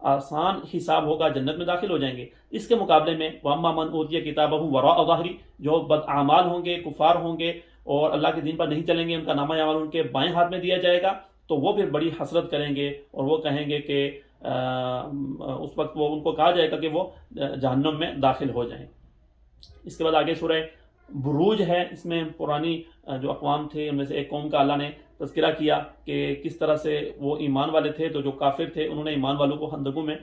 آسان حساب ہوگا، جنت میں داخل ہو جائیں گے۔ اس کے مقابلے میں وَأَمَّا مَنْ أُوتِيَ كِتَابَهُ وَرَاءَ ظَهْرِهِ، جو بدعمال ہوں گے، کفار ہوں گے اور اللہ کے دین پر نہیں چلیں گے، ان کا نامہ اعمال ان کے بائیں ہاتھ میں دیا جائے گا، تو وہ پھر بڑی حسرت کریں گے اور وہ کہیں گے کہ اس وقت وہ ان کو کہا جائے گا کہ وہ جہنم میں داخل ہو جائیں۔ اس کے بعد آگے سورہ بروج ہے، اس میں پرانی جو اقوام تھے ان میں سے ایک قوم کا اللہ نے تذکرہ کیا کہ کس طرح سے وہ ایمان والے تھے، تو جو کافر تھے انہوں نے ایمان والوں کو خندقوں میں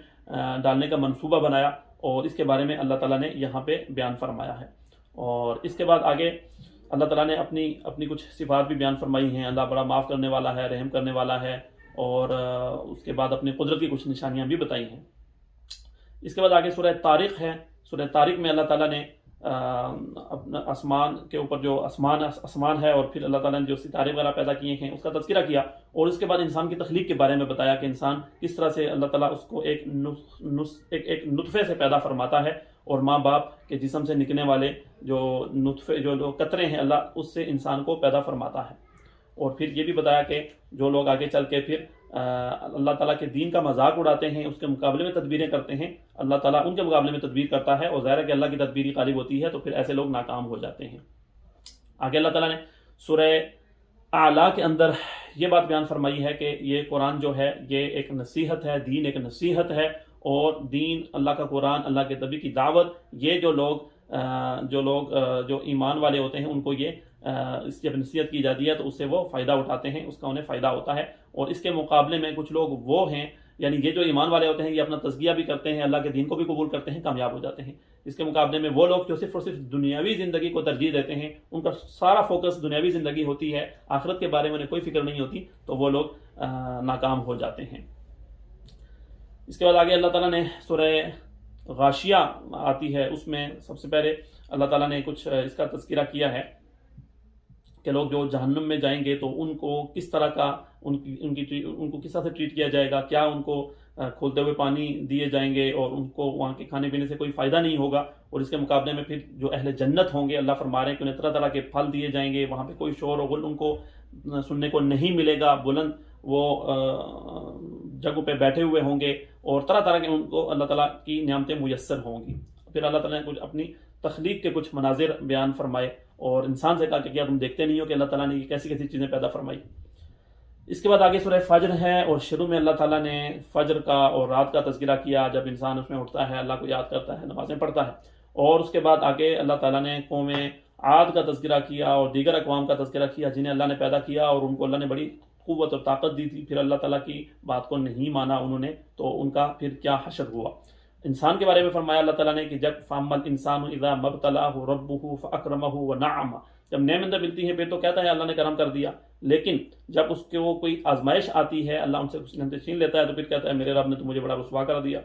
ڈالنے کا منصوبہ بنایا، اور اس کے بارے میں اللہ تعالیٰ نے یہاں پہ بیان فرمایا ہے۔ اور اس کے بعد آگے اللہ تعالیٰ نے اپنی کچھ صفات بھی بیان فرمائی ہیں۔ اللہ بڑا معاف کرنے والا ہے، رحم کرنے والا ہے، اور اس کے بعد اپنی قدرت کی کچھ نشانیاں بھی بتائی ہیں۔ اس کے بعد آگے سورہ طارق ہے۔ سورہ طارق میں اللہ تعالیٰ نے اپنا آسمان کے اوپر جو آسمان ہے اور پھر اللہ تعالیٰ نے جو ستارے وغیرہ پیدا کیے ہیں اس کا تذکرہ کیا، اور اس کے بعد انسان کی تخلیق کے بارے میں بتایا کہ انسان کس طرح سے اللہ تعالیٰ اس کو ایک نطفے سے پیدا فرماتا ہے، اور ماں باپ کے جسم سے نکلنے والے جو نطفے جو قطرے ہیں اللہ اس سے انسان کو پیدا فرماتا ہے۔ اور پھر یہ بھی بتایا کہ جو لوگ آگے چل کے پھر اللہ تعالیٰ کے دین کا مذاق اڑاتے ہیں، اس کے مقابلے میں تدبیریں کرتے ہیں، اللہ تعالیٰ ان کے مقابلے میں تدبیر کرتا ہے، اور ظاہر ہے کہ اللہ کی تدبیر غالب ہوتی ہے، تو پھر ایسے لوگ ناکام ہو جاتے ہیں۔ آگے اللہ تعالیٰ نے سورہ اعلیٰ کے اندر یہ بات بیان فرمائی ہے کہ یہ قرآن جو ہے یہ ایک نصیحت ہے، دین ایک نصیحت ہے، اور دین اللہ کا قرآن، اللہ کے نبی کی دعوت، یہ جو لوگ جو ایمان والے ہوتے ہیں ان کو یہ اس جب نصیحت کی جاتی ہے تو اس سے وہ فائدہ اٹھاتے ہیں، اس کا انہیں فائدہ ہوتا ہے۔ اور اس کے مقابلے میں کچھ لوگ وہ ہیں، یعنی یہ جو ایمان والے ہوتے ہیں یہ اپنا تزکیہ بھی کرتے ہیں، اللہ کے دین کو بھی قبول کرتے ہیں، کامیاب ہو جاتے ہیں۔ اس کے مقابلے میں وہ لوگ جو صرف اور صرف دنیاوی زندگی کو ترجیح دیتے ہیں، ان کا سارا فوکس دنیاوی زندگی ہوتی ہے، آخرت کے بارے میں انہیں کوئی فکر نہیں ہوتی، تو وہ لوگ ناکام ہو جاتے ہیں۔ اس کے بعد آگے اللہ تعالیٰ نے سورہ غاشیہ آتی ہے، اس میں سب سے پہلے اللہ تعالیٰ نے کچھ اس کا تذکرہ کیا ہے کہ لوگ جو جہنم میں جائیں گے تو ان کو کس طرح کا ان کو کس طرح سے ٹریٹ کیا جائے گا، کیا ان کو کھولتے ہوئے پانی دیے جائیں گے اور ان کو وہاں کے کھانے پینے سے کوئی فائدہ نہیں ہوگا، اور اس کے مقابلے میں پھر جو اہل جنت ہوں گے اللہ فرما رہے ہیں کہ انہیں طرح طرح کے پھل دیے جائیں گے، وہاں پہ کوئی شور و غل ان کو سننے کو نہیں ملے گا، بلند وہ جگہوں پہ بیٹھے ہوئے ہوں گے، اور طرح طرح کے ان کو اللہ تعالیٰ کی نعمتیں میسر ہوں گی۔ پھر اللہ تعالیٰ نے کچھ اپنی تخلیق کے کچھ مناظر بیان فرمائے، اور انسان سے کہا کہ کیا تم دیکھتے نہیں ہو کہ اللہ تعالیٰ نے یہ کیسی کیسی چیزیں پیدا فرمائی۔ اس کے بعد آگے سورہ فجر ہے، اور شروع میں اللہ تعالیٰ نے فجر کا اور رات کا تذکرہ کیا، جب انسان اس میں اٹھتا ہے، اللہ کو یاد کرتا ہے، نمازیں پڑھتا ہے۔ اور اس کے بعد آگے اللہ تعالیٰ نے قوم عاد کا تذکرہ کیا اور دیگر اقوام کا تذکرہ کیا جنہیں اللہ نے پیدا کیا، اور ان کو اللہ نے بڑی قوت اور طاقت دی تھی، پھر اللہ تعالیٰ کی بات کو نہیں مانا انہوں نے، تو ان کا پھر کیا حشر ہوا۔ انسان کے بارے میں فرمایا اللہ تعالیٰ نے کہ جب فَأَمَّا الْإِنسَانُ إِذَا مَا ابْتَلَاهُ رَبُّهُ فَأَكْرَمَهُ وَنَعَّمَهُ، جب نعمتیں ملتی ہیں پھر تو کہتا ہے اللہ نے کرم کر دیا، لیکن جب اس کے وہ کوئی آزمائش آتی ہے، اللہ ان سے کچھ نعمتیں چھین لیتا ہے، تو پھر کہتا ہے میرے رب نے تو مجھے بڑا رسوا کر دیا۔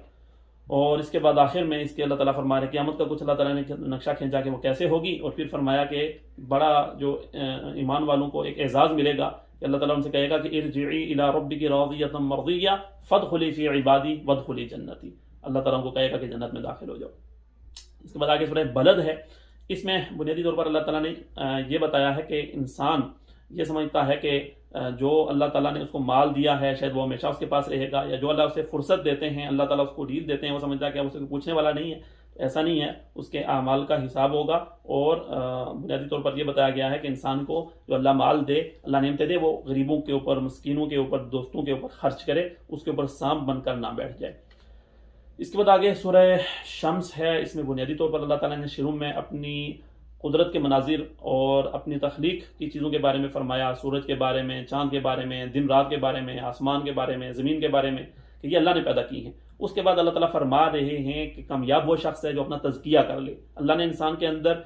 اور اس کے بعد آخر میں اس کے اللہ تعالیٰ فرما رہے ہیں قیامت کا کچھ اللہ تعالیٰ نے نقشہ کھینچا کہ وہ کیسے ہوگی، اور پھر فرمایا کہ بڑا جو ایمان والوں کو ایک اعزاز ملے گا کہ اللہ تعالیٰ ان سے کہے گا کہ ارجعی الی ربک راضیۃ مرضیہ فادخلی فی عبادی وادخلی جنتی، اللہ تعالیٰ ان کو کہے گا کہ جنت میں داخل ہو جاؤ۔ اس کے بعد آگے سورہ بلد ہے، اس میں بنیادی طور پر اللہ تعالیٰ نے یہ بتایا ہے کہ انسان یہ سمجھتا ہے کہ جو اللہ تعالیٰ نے اس کو مال دیا ہے شاید وہ ہمیشہ اس کے پاس رہے گا، یا جو اللہ اسے فرصت دیتے ہیں، اللہ تعالیٰ اس کو ڈیل دیتے ہیں، وہ سمجھتا ہے کہ اسے پوچھنے والا نہیں ہے۔ ایسا نہیں ہے، اس کے اعمال کا حساب ہوگا، اور بنیادی طور پر یہ بتایا گیا ہے کہ انسان کو جو اللہ مال دے، اللہ نعمتیں دے، وہ غریبوں کے اوپر، مسکینوں کے اوپر، دوستوں کے اوپر خرچ کرے، اس کے اوپر سانپ بن کر نہ بیٹھ جائے۔ اس کے بعد آگے سورہ شمس ہے، اس میں بنیادی طور پر اللہ تعالیٰ نے شروع میں اپنی قدرت کے مناظر اور اپنی تخلیق کی چیزوں کے بارے میں فرمایا، سورج کے بارے میں، چاند کے بارے میں، دن رات کے بارے میں، آسمان کے بارے میں، زمین کے بارے میں، کہ یہ اللہ نے پیدا کی ہیں۔ اس کے بعد اللہ تعالیٰ فرما رہے ہیں کہ کامیاب وہ شخص ہے جو اپنا تزکیہ کر لے۔ اللہ نے انسان کے اندر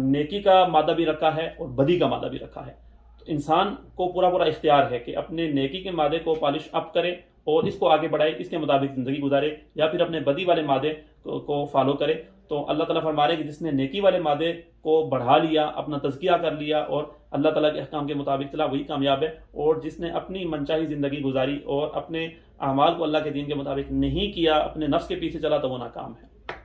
نیکی کا مادہ بھی رکھا ہے اور بدی کا مادہ بھی رکھا ہے، تو انسان کو پورا اختیار ہے کہ اپنے نیکی کے مادے کو پالش اپ کرے اور اس کو آگے بڑھائے، اس کے مطابق زندگی گزارے، یا پھر اپنے بدی والے مادے کو فالو کرے۔ تو اللہ تعالیٰ فرما رہے ہیں کہ جس نے نیکی والے مادے کو بڑھا لیا، اپنا تزکیہ کر لیا اور اللہ تعالیٰ کے احکام کے مطابق چلا، وہی کامیاب ہے، اور جس نے اپنی منچاہی زندگی گزاری اور اپنے اعمال کو اللہ کے دین کے مطابق نہیں کیا، اپنے نفس کے پیچھے چلا، تو وہ ناکام ہے۔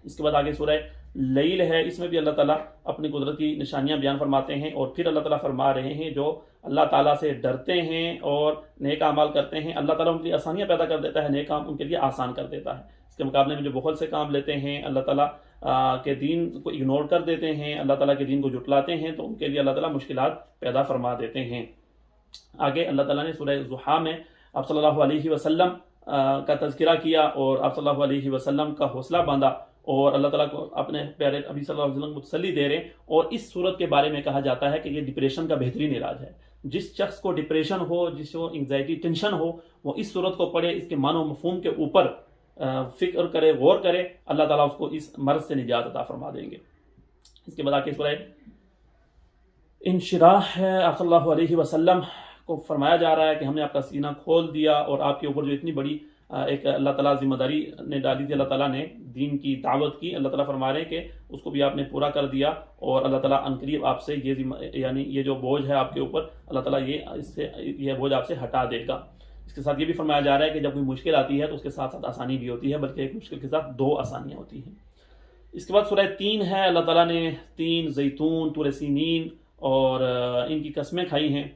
اس کے بعد آگے سورہ لیل ہے، اس میں بھی اللہ تعالیٰ اپنی قدرت کی نشانیاں بیان فرماتے ہیں، اور پھر اللہ تعالیٰ فرما رہے ہیں جو اللہ تعالیٰ سے ڈرتے ہیں اور نیک اعمال کرتے ہیں اللہ تعالیٰ ان کے لیے آسانیاں پیدا کر دیتا ہے، نیک کام ان کے لیے آسان کر دیتا ہے۔ اس کے مقابلے میں جو بخل سے کام لیتے ہیں، اللہ تعالیٰ کے دین کو اگنور کر دیتے ہیں، اللہ تعالیٰ کے دین کو جھٹلاتے ہیں، تو ان کے لیے اللہ تعالیٰ مشکلات پیدا فرما دیتے ہیں۔ آگے اللہ تعالیٰ نے سورہ ضحیٰ میں آپ صلی اللہ علیہ وسلم کا تذکرہ کیا اور آپ صلی اللہ علیہ وسلم کا حوصلہ باندھا، اور اللہ تعالیٰ کو اپنے پیارے نبی صلی اللہ علیہ وسلم کو تسلی دے رہے ہیں، اور اس صورت کے بارے میں کہا جاتا ہے کہ یہ ڈپریشن کا بہترین علاج ہے۔ جس شخص کو ڈپریشن ہو، جس کو انگزائٹی ٹینشن ہو، وہ اس صورت کو پڑھے، اس کے معنی و مفہوم کے اوپر فکر کرے، غور کرے، اللہ تعالیٰ اس کو اس مرض سے نجات عطا فرما دیں گے۔ اس کے بعد آگے سورہ انشراح ہے، آپ صلی اللہ علیہ وسلم کو فرمایا جا رہا ہے کہ ہم نے آپ کا سینہ کھول دیا، اور آپ کے اوپر جو اتنی بڑی ایک اللہ تعالیٰ ذمہ داری نے ڈالی تھی، اللہ تعالیٰ نے دین کی دعوت کی، اللہ تعالیٰ فرما رہے ہیں کہ اس کو بھی آپ نے پورا کر دیا، اور اللہ تعالیٰ عنقریب آپ سے یہ جو بوجھ ہے آپ کے اوپر، اللہ تعالیٰ یہ بوجھ آپ سے ہٹا دے گا۔ اس کے ساتھ یہ بھی فرمایا جا رہا ہے کہ جب کوئی مشکل آتی ہے تو اس کے ساتھ ساتھ آسانی بھی ہوتی ہے، بلکہ ایک مشکل کے ساتھ دو آسانیاں ہوتی ہیں۔ اس کے بعد سورہ تین ہے، اللہ تعالیٰ نے تین، زیتون، طور سینین اور ان کی قسمیں کھائی ہیں،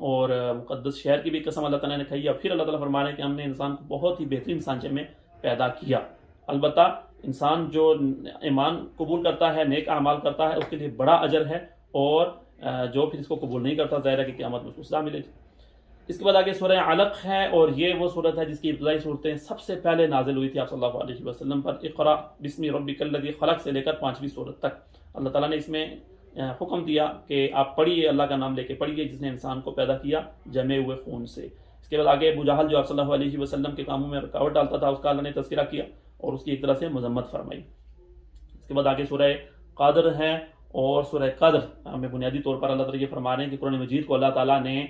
اور مقدس شہر کی بھی قسم اللہ تعالیٰ نے کھائی ہے۔ پھر اللہ تعالیٰ فرما رہے ہیں کہ ہم نے انسان کو بہت ہی بہترین سانچے میں پیدا کیا۔ البتہ انسان جو ایمان قبول کرتا ہے، نیک اعمال کرتا ہے، اس کے لیے بڑا اجر ہے، اور جو پھر اس کو قبول نہیں کرتا، ظاہر ہے کہ قیامت میں اس کو سزا ملے گی۔ اس کے بعد آگے سورہ علق ہے، اور یہ وہ صورت ہے جس کی ابتدائی صورتیں سب سے پہلے نازل ہوئی تھی آپ صلی اللہ علیہ وسلم پر۔ اقرا بسم ربک الذی خلق سے لے کر 5ویں صورت تک اللہ تعالیٰ نے اس میں حکم دیا کہ آپ پڑھیے، اللہ کا نام لے کے پڑھیے، جس نے انسان کو پیدا کیا جمے ہوئے خون سے۔ اس کے بعد آگے ابو جہل جو آپ صلی اللہ علیہ وسلم کے کاموں میں رکاوٹ ڈالتا تھا، اس کا اللہ نے تذکرہ کیا اور اس کی ایک طرح سے مذمت فرمائی۔ اس کے بعد آگے سورہ قدر ہے، اور سورہ قدر میں بنیادی طور پر اللہ تعالیٰ یہ فرما رہے ہیں کہ قرآن مجید کو اللہ تعالیٰ نے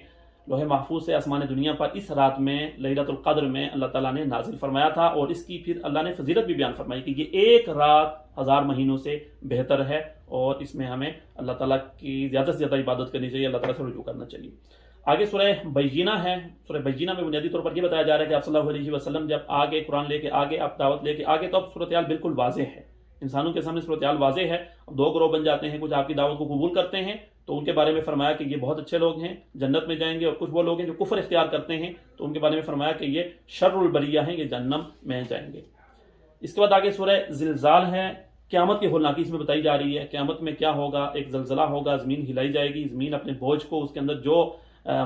لوح محفوظ سے آسمان دنیا پر اس رات میں لیلۃ القدر میں اللہ تعالیٰ نے نازل فرمایا تھا، اور اس کی پھر اللہ نے فضیلت بھی بیان فرمائی کہ یہ ایک رات 1000 مہینوں سے بہتر ہے، اور اس میں ہمیں اللہ تعالیٰ کی زیادہ سے زیادہ عبادت کرنی چاہیے، اللہ تعالیٰ سے رجوع کرنا چاہیے۔ آگے سورہ بینہ ہے، سورہ بینہ میں بنیادی طور پر یہ بتایا جا رہا ہے کہ آپ صلی اللہ علیہ وسلم جب آگے قرآن لے کے آگے، آپ دعوت لے کے آگے، تو اب صورتحال بالکل واضح ہے، انسانوں کے سامنے صورتحال واضح ہے۔ اب دو گروہ بن جاتے ہیں، کچھ آپ کی دعوت کو قبول کرتے ہیں تو ان کے بارے میں فرمایا کہ یہ بہت اچھے لوگ ہیں، جنت میں جائیں گے، اور کچھ وہ لوگ ہیں جو کفر اختیار کرتے ہیں تو ان کے بارے میں فرمایا کہ یہ شر البریہ ہیں، یہ جہنم میں جائیں گے۔ اس کے بعد آگے سورہ زلزال ہے، قیامت کی ہولناکی اس میں بتائی جا رہی ہے، قیامت میں کیا ہوگا، ایک زلزلہ ہوگا، زمین ہلائی جائے گی، زمین اپنے بوجھ کو، اس کے اندر جو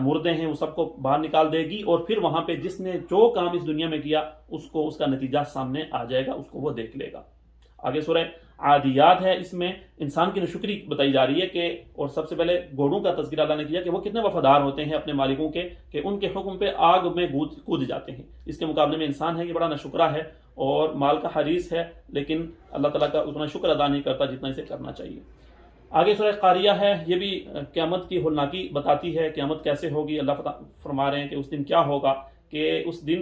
مردے ہیں وہ سب کو باہر نکال دے گی، اور پھر وہاں پہ جس نے جو کام اس دنیا میں کیا اس کو اس کا نتیجہ سامنے آ جائے گا، اس کو وہ دیکھ لے گا۔ آگے سورہ عادیات ہے، اس میں انسان کی ناشکری بتائی جا رہی ہے کہ، اور سب سے پہلے گھوڑوں کا تذکرہ اللہ نے کیا کہ وہ کتنے وفادار ہوتے ہیں اپنے مالکوں کے، کہ ان کے حکم پہ آگ میں کود جاتے ہیں۔ اس کے مقابلے میں انسان ہے یہ بڑا ناشکرا ہے اور مال کا حریص ہے، لیکن اللہ تعالیٰ کا اتنا شکر ادا نہیں کرتا جتنا اسے کرنا چاہیے۔ آگے سورہ قاریہ ہے، یہ بھی قیامت کی ہولناکی بتاتی ہے، قیامت کیسے ہوگی۔ اللہ فرما رہے ہیں کہ اس دن کیا ہوگا، کہ اس دن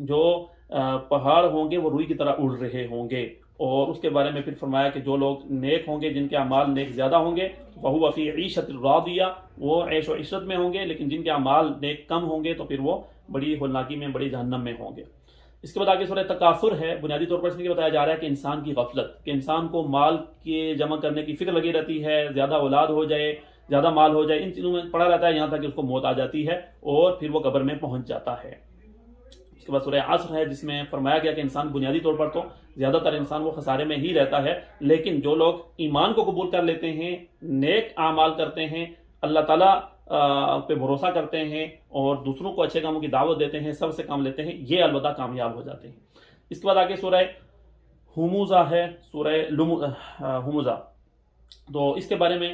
جو پہاڑ ہوں گے وہ روئی کی طرح اڑ رہے ہوں گے، اور اس کے بارے میں پھر فرمایا کہ جو لوگ نیک ہوں گے، جن کے اعمال نیک زیادہ ہوں گے، وَهُوَ فِي عِيشَةٍ رَاضِيَةٍ، وہ عیش و عشرت میں ہوں گے، لیکن جن کے اعمال نیک کم ہوں گے تو پھر وہ بڑی ہولناکی میں، بڑی جہنم میں ہوں گے۔ اس کے بعد آگے سورہ تکاثر ہے، بنیادی طور پر اس میں بتایا جا رہا ہے کہ انسان کی غفلت، کہ انسان کو مال کے جمع کرنے کی فکر لگی رہتی ہے، زیادہ اولاد ہو جائے، زیادہ مال ہو جائے، ان چیزوں میں پڑا رہتا ہے یہاں تک کہ اس کو موت آ جاتی ہے اور پھر وہ قبر میں پہنچ جاتا ہے۔ اس کے بعد سورہ عصر ہے، جس میں فرمایا گیا کہ انسان بنیادی طور پر تو زیادہ تر انسان وہ خسارے میں ہی رہتا ہے، لیکن جو لوگ ایمان کو قبول کر لیتے ہیں، نیک اعمال کرتے ہیں، اللہ تعالیٰ پہ بھروسہ کرتے ہیں اور دوسروں کو اچھے کاموں کی دعوت دیتے ہیں، سب سے کام لیتے ہیں، یہ البتہ کامیاب ہو جاتے ہیں۔ اس کے بعد آگے سورہ ہموزہ ہے، سورہ ہموزہ، تو اس کے بارے میں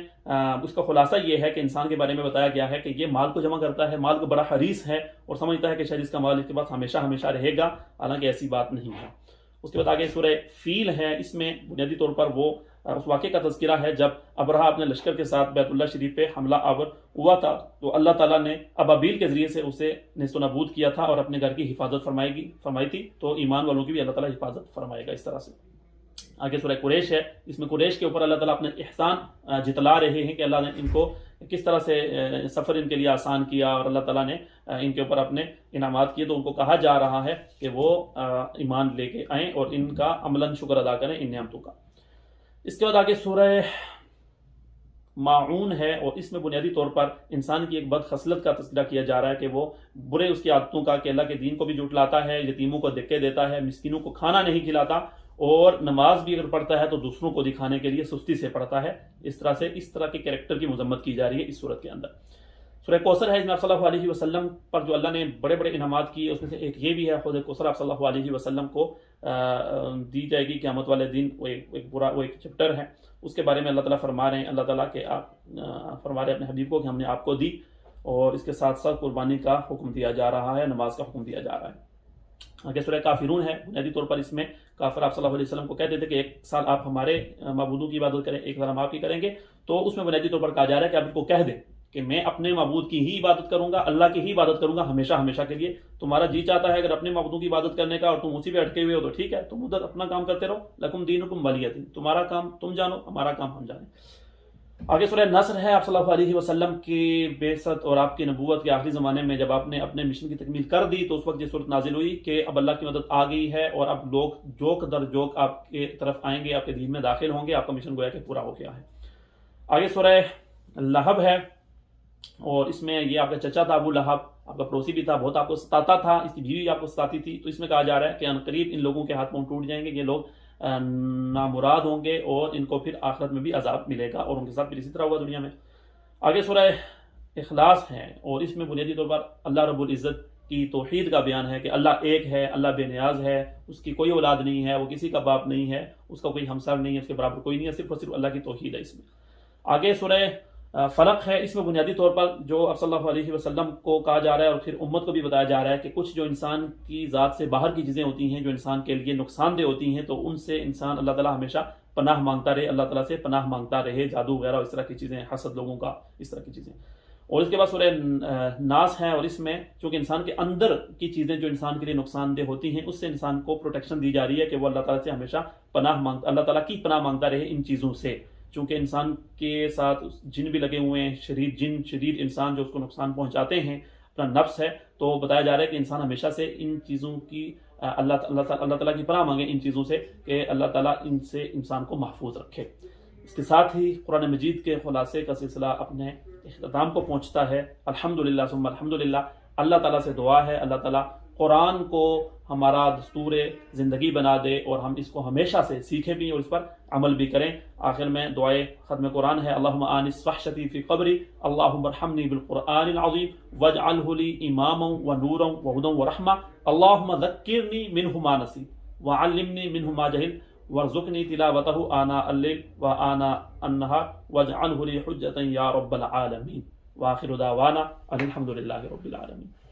اس کا خلاصہ یہ ہے کہ انسان کے بارے میں بتایا گیا ہے کہ یہ مال کو جمع کرتا ہے، مال کو بڑا حریص ہے اور سمجھتا ہے کہ شاید اس کا مال اس کے پاس ہمیشہ ہمیشہ رہے گا، حالانکہ ایسی بات نہیں ہے۔ اس کے بعد آگے سورہ فیل ہے، اس میں بنیادی طور پر وہ اس واقعے کا تذکرہ ہے جب ابرہا اپنے لشکر کے ساتھ بیت اللہ شریف پہ حملہ آور ہوا تھا، تو اللہ تعالیٰ نے ابابیل کے ذریعے سے اسے نیست و نابود کیا تھا اور اپنے گھر کی حفاظت فرمائی تھی، تو ایمان والوں کی بھی اللہ تعالیٰ حفاظت فرمائے گا اس طرح سے۔ آگے سورہ قریش ہے، اس میں قریش کے اوپر اللہ تعالیٰ اپنے احسان جتلا رہے ہیں کہ اللہ نے ان کو کس طرح سے سفر ان کے لیے آسان کیا اور اللہ تعالیٰ نے ان کے اوپر اپنے انعامات کیے، تو ان کو کہا جا رہا ہے کہ وہ ایمان لے کے آئیں اور ان کا عملاً شکر ادا کریں ان نعمتوں کا۔ اس کے بعد آگے سورہ معون ہے، اور اس میں بنیادی طور پر انسان کی ایک بد خصلت کا تذکرہ کیا جا رہا ہے کہ وہ برے اس کی عادتوں کا، کہ اللہ کے دین کو بھی جھٹلاتا ہے، یتیموں کو دھکے دیتا ہے، مسکینوں کو کھانا نہیں کھلاتا، اور نماز بھی اگر پڑھتا ہے تو دوسروں کو دکھانے کے لیے سستی سے پڑھتا ہے۔ اس طرح کے کریکٹر کی مذمت کی جا رہی ہے اس صورت کے اندر۔ سورہ کوثر ہے، اس میں آپ صلی اللہ علیہ وسلم پر جو اللہ نے بڑے بڑے انعامات کیے، اس میں سے ایک یہ بھی ہے، خود کوثر آپ صلی اللہ علیہ وسلم کو دی جائے گی قیامت والے دن۔ وہ ایک چپٹر ہے، اس کے بارے میں اللہ تعالیٰ فرما رہے ہیں، اللہ تعالیٰ کہ آپ فرما رہے ہیں اپنے حبیب کو کہ ہم نے آپ کو دی، اور اس کے ساتھ ساتھ قربانی کا حکم دیا جا رہا ہے، نماز کا حکم دیا جا رہا ہے۔ آگے سورہ کافرون ہے، بنیادی طور پر اس میں کافر آپ صلی اللہ علیہ وسلم کو کہتے تھے کہ ایک سال آپ ہمارے معبودوں کی عبادت کریں، ایک سال ہم آپ کی کریں گے، تو اس میں بنیادی طور پر کہا جا رہا ہے کہ آپ ان کو کہہ دیں کہ میں اپنے معبود کی ہی عبادت کروں گا، اللہ کی ہی عبادت کروں گا ہمیشہ ہمیشہ کے لیے۔ تمہارا جی چاہتا ہے اگر اپنے معبودوں کی عبادت کرنے کا اور تم اسی پہ اٹکے ہوئے ہو تو ٹھیک ہے، تم ادھر اپنا کام کرتے رہو، لکم دینکم ولی دین، تمہارا کام تم جانو، ہمارا کام ہم جانیں۔ آگے سورہ نصر ہے، آپ صلی اللہ علیہ وسلم کی بعثت اور آپ کی نبوت کے آخری زمانے میں جب آپ نے اپنے مشن کی تکمیل کر دی تو اس وقت یہ صورت نازل ہوئی کہ اب اللہ کی مدد آ گئی ہے، اور اب لوگ جوک در جوک آپ کے طرف آئیں گے، آپ کے دین میں داخل ہوں گے، آپ کا مشن گویا کہ پورا ہو گیا ہے۔ آگے سورہ لہب ہے، اور اس میں یہ آپ کا چچا تھا ابو لہب، آپ کا پڑوسی بھی تھا، بہت آپ کو ستاتا تھا، اس کی بیوی آپ کو ستاتی تھی، تو اس میں کہا جا رہا ہے کہ عنقریب ان لوگوں کے ہاتھ پاؤں ٹوٹ جائیں گے، یہ لوگ نامراد ہوں گے، اور ان کو پھر آخرت میں بھی عذاب ملے گا، اور ان کے ساتھ پھر اسی طرح ہوا دنیا میں۔ آگے سورہ اخلاص ہے، اور اس میں بنیادی طور پر اللہ رب العزت کی توحید کا بیان ہے کہ اللہ ایک ہے، اللہ بے نیاز ہے، اس کی کوئی اولاد نہیں ہے، وہ کسی کا باپ نہیں ہے، اس کا کوئی ہمسر نہیں ہے، اس کے برابر کوئی نہیں ہے، صرف اور صرف اللہ کی توحید ہے اس میں۔ آگے سورہ فلق ہے، اس میں بنیادی طور پر جو اب صلی اللہ علیہ وسلم کو کہا جا رہا ہے اور پھر امت کو بھی بتایا جا رہا ہے کہ کچھ جو انسان کی ذات سے باہر کی چیزیں ہوتی ہیں، جو انسان کے لیے نقصان دہ ہوتی ہیں، تو ان سے انسان اللہ تعالیٰ ہمیشہ پناہ مانگتا رہے، اللہ تعالیٰ سے پناہ مانگتا رہے، جادو وغیرہ اس طرح کی چیزیں، حسد لوگوں کا، اس طرح کی چیزیں۔ اور اس کے بعد سورہ ناس ہے، اور اس میں چونکہ انسان کے اندر کی چیزیں جو انسان کے لیے نقصان دہ ہوتی ہیں، اس سے انسان کو پروٹیکشن دی جا رہی ہے کہ وہ اللہ تعالیٰ سے ہمیشہ اللہ تعالیٰ کی پناہ مانگتا رہے ان چیزوں سے، چونکہ انسان کے ساتھ جن بھی لگے ہوئے ہیں، شریر انسان جو اس کو نقصان پہنچاتے ہیں، اپنا نفس ہے، تو بتایا جا رہا ہے کہ انسان ہمیشہ سے ان چیزوں کی اللہ تعالیٰ کی پناہ مانگے ان چیزوں سے، کہ اللہ تعالیٰ ان سے انسان کو محفوظ رکھے۔ اس کے ساتھ ہی قرآن مجید کے خلاصے کا سلسلہ اپنے اختتام کو پہنچتا ہے۔ الحمدللہ ثم الحمدللہ، اللہ تعالیٰ سے دعا ہے اللہ تعالیٰ قرآن کو ہمارا دستور زندگی بنا دے، اور ہم اس کو ہمیشہ سے سیکھیں بھی اور اس پر عمل بھی کریں۔ آخر میں دعائے ختم قرآن ہے، اللہم آنس وحشتی فی قبری، اللہم ارحمنی بالقرآن العظیم واجعلہ لی اماما ونورا وہدی ورحمہ، اللہم ذکرنی منہ ما نسیت وعلمنی منہ ما جہلت وارزقنی تلاوتہ آناء اللیل وآناء النہار واجعلہ لی حجۃ یا رب العالمین۔ وآخر دعوانا ان الحمد للہ رب العالمین۔